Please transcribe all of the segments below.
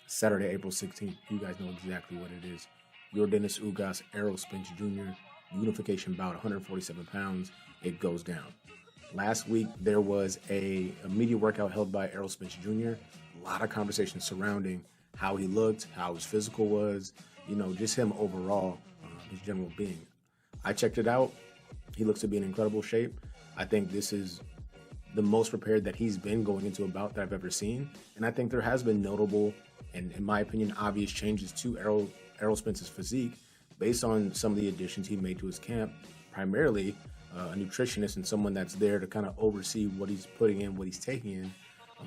Saturday, April 16th. You guys know exactly what it is. Yordenis Ugas, Errol Spence Jr., unification bout, 147 pounds. It goes down. Last week, there was a media workout held by Errol Spence Jr. A lot of conversation surrounding how he looked, how his physical was, just him overall, his general being. I checked it out. He looks to be in incredible shape. I think this is the most prepared that he's been going into a bout that I've ever seen. And I think there has been notable and, in my opinion, obvious changes to Errol Spence's physique based on some of the additions he made to his camp, primarily a nutritionist and someone that's there to kind of oversee what he's putting in, what he's taking in,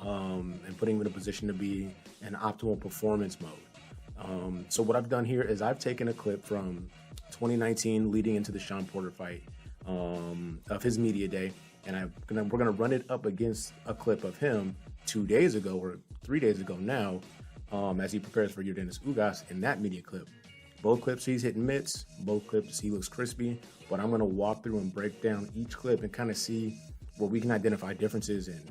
and putting him in a position to be in optimal performance mode. So what I've done here is I've taken a clip from 2019 leading into the Shawn Porter fight of his media day, and we're gonna run it up against a clip of him 2 days ago or 3 days ago now, as he prepares for Yordenis Ugas in that media clip. Both clips he's hitting mitts, both clips he looks crispy, but I'm going to walk through and break down each clip and kind of see where we can identify differences in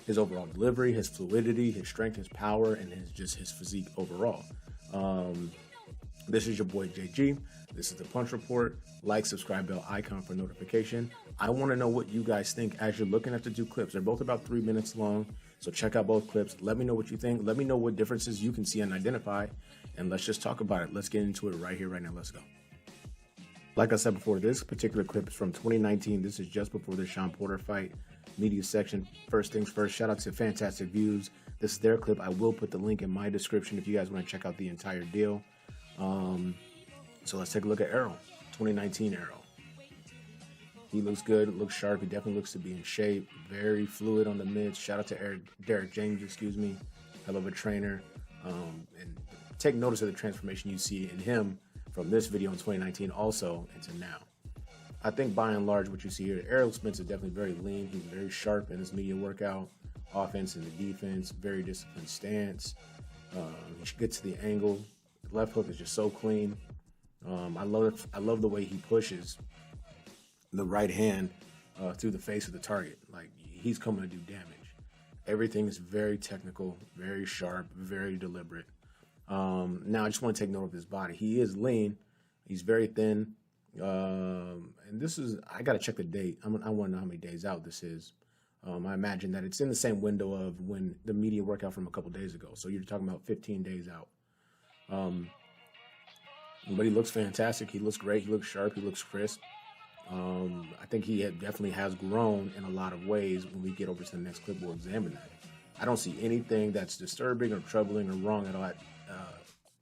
his overall delivery, his fluidity, his strength, his power, and his physique overall. This is your boy JG. This is the Punch Report. Like, subscribe, bell icon for notification. I want to know what you guys think as you're looking at the two clips. They're both about 3 minutes long, so check out both clips. Let me know what you think. Let me know what differences you can see and identify, and let's just talk about it. Let's get into it right here, right now. Let's go. Like I said before, this particular clip is from 2019. This is just before the Shawn Porter fight. Media section. First things first, shout out to Fantastic Views. This is their clip. I will put the link in my description if you guys want to check out the entire deal. So let's take a look at Errol, 2019 Errol. He looks good, looks sharp. He definitely looks to be in shape. Very fluid on the mids. Shout out to Derek James, hell of a trainer. And take notice of the transformation you see in him from this video in 2019 also into now. I think by and large what you see here, Errol Spence is definitely very lean. He's very sharp in his media workout, offense and the defense, very disciplined stance. He should get to the angle. The left hook is just so clean. I love the way he pushes the right hand through the face of the target. Like, he's coming to do damage. Everything is very technical, very sharp, very deliberate. Now I just want to take note of his body. He is lean. He's very thin. And this is, I got to check the date. I want to know how many days out this is. I imagine that it's in the same window of when the media workout from a couple days ago. So you're talking about 15 days out. But he looks fantastic. He looks great. He looks sharp. He looks crisp. I think he definitely has grown in a lot of ways. When we get over to the next clip, we'll examine that. I don't see anything that's disturbing or troubling or wrong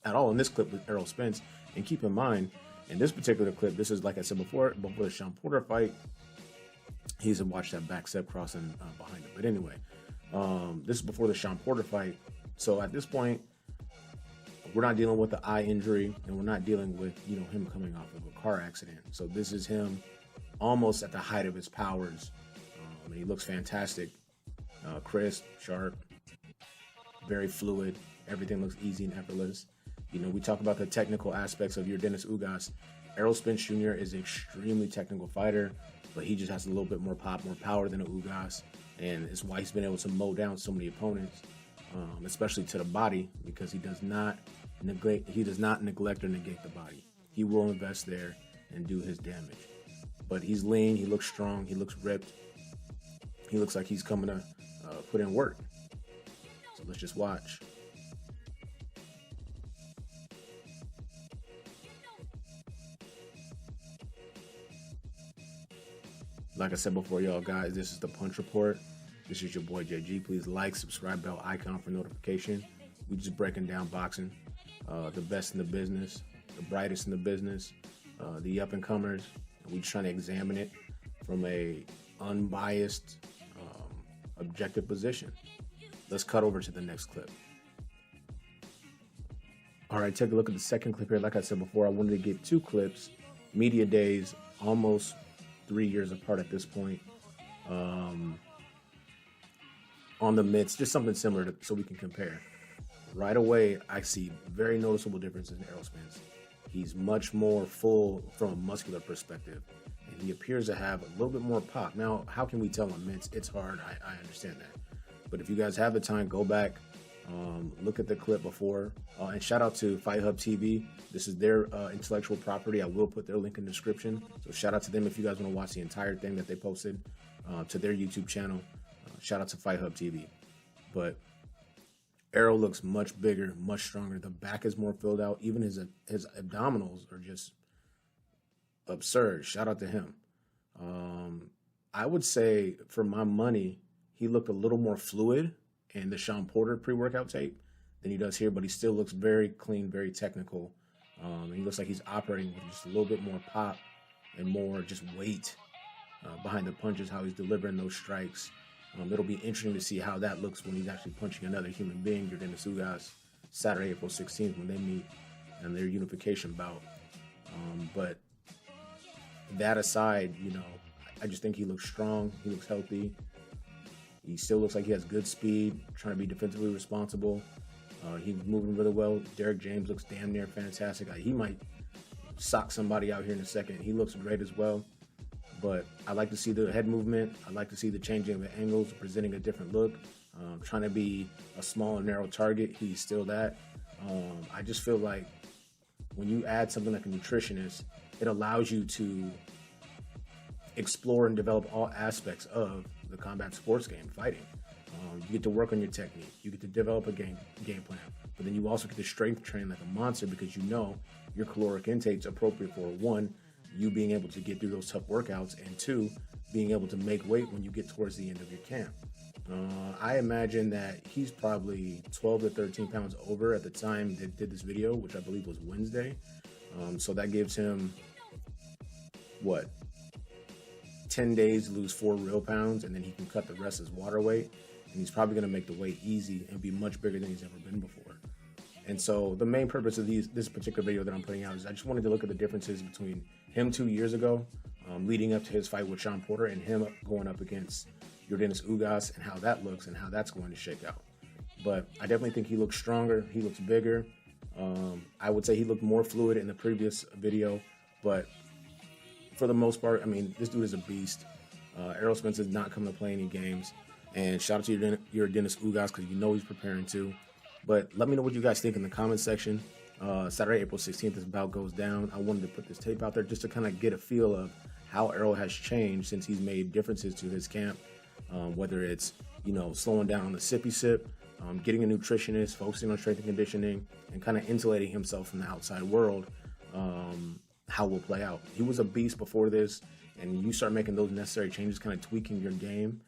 at all in this clip with Errol Spence. And keep in mind, in this particular clip, this is, like I said before the Shawn Porter fight, he's watched that back step crossing behind him. But anyway, this is before the Shawn Porter fight. So at this point, we're not dealing with the eye injury, and we're not dealing with, him coming off of a car accident. So this is him almost at the height of his powers. And he looks fantastic, crisp, sharp, very fluid. Everything looks easy and effortless. We talk about the technical aspects of Yordenis Ugas. Errol Spence Jr. is an extremely technical fighter, but he just has a little bit more pop, more power than Ugas, and it's why he's been able to mow down so many opponents, especially to the body, because he does not neglect or negate the body. He will invest there and do his damage. But he's lean, he looks strong, he looks ripped. He looks like he's coming to put in work. So let's just watch. Like I said before, y'all guys, this is the Punch Report. This is your boy JG. Please like, subscribe, bell icon for notification. We just breaking down boxing, the best in the business, the brightest in the business, the up and comers. We just trying to examine it from a unbiased, objective position. Let's cut over to the next clip. All right, take a look at the second clip here. Like I said before, I wanted to get two clips, media days, almost 3 years apart at this point, on the mitts, just something similar so we can compare. Right away, I see very noticeable differences in Errol Spence. He's much more full from a muscular perspective, and he appears to have a little bit more pop. Now, how can we tell on mitts? It's hard, I understand that. But if you guys have the time, go back, Look at the clip before. And shout out to Fight Hub TV. This is their intellectual property. I will put their link in the description. So shout out to them if you guys want to watch the entire thing that they posted to their YouTube channel. Shout out to Fight Hub TV. But Errol looks much bigger, much stronger. The back is more filled out. Even his abdominals are just absurd. Shout out to him. I would say for my money, he looked a little more fluid in the Shawn Porter pre-workout tape than he does here, but he still looks very clean, very technical. He looks like he's operating with just a little bit more pop and more just weight behind the punches, how he's delivering those strikes. It'll be interesting to see how that looks when he's actually punching another human being, Yordenis Ugas, Saturday, April 16th, when they meet in their unification bout. But that aside, you know, I just think he looks strong. He looks healthy. He still looks like he has good speed, trying to be defensively responsible. He's moving really well. Derek James looks damn near fantastic. He might sock somebody out here in a second. He looks great as well. But I like to see the head movement. I like to see the changing of the angles, presenting a different look. Trying to be a small and narrow target. He's still that. I just feel like when you add something like a nutritionist, it allows you to explore and develop all aspects of the combat sports game, fighting. You get to work on your technique. You get to develop a game plan. But then you also get to strength train like a monster because you know your caloric intake's appropriate for, one, you being able to get through those tough workouts, and two, being able to make weight when you get towards the end of your camp. I imagine that he's probably 12 to 13 pounds over at the time they did this video, which I believe was Wednesday. So that gives him, what, 10 days to lose 4 real pounds, and then he can cut the rest as water weight. And he's probably going to make the weight easy and be much bigger than he's ever been before. And so the main purpose of this particular video that I'm putting out is I just wanted to look at the differences between him 2 years ago, leading up to his fight with Shawn Porter, and him going up against Yordenis Ugas, and how that looks and how that's going to shake out. But I definitely think he looks stronger. He looks bigger. I would say he looked more fluid in the previous video, but for the most part, I mean, this dude is a beast. Errol Spence is not coming to play any games. And shout out to Yordenis Ugas, because you know he's preparing to. But let me know what you guys think in the comment section. Saturday, April 16th, this bout goes down. I wanted to put this tape out there just to kind of get a feel of how Errol has changed since he's made differences to his camp. Whether it's, you know, slowing down on the sippy sip, getting a nutritionist, focusing on strength and conditioning, and kind of insulating himself from the outside world, how will play out. He was a beast before this, and you start making those necessary changes, kind of tweaking your game,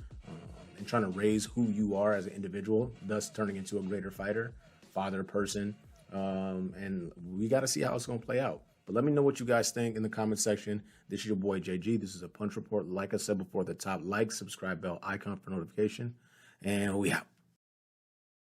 and trying to raise who you are as an individual, thus turning into a greater fighter, father, person, and we got to see how it's going to play out. But let me know what you guys think in the comment section. This is your boy JG. This is a Punch Report. Like I said before, the top like, subscribe bell icon for notification, and we out.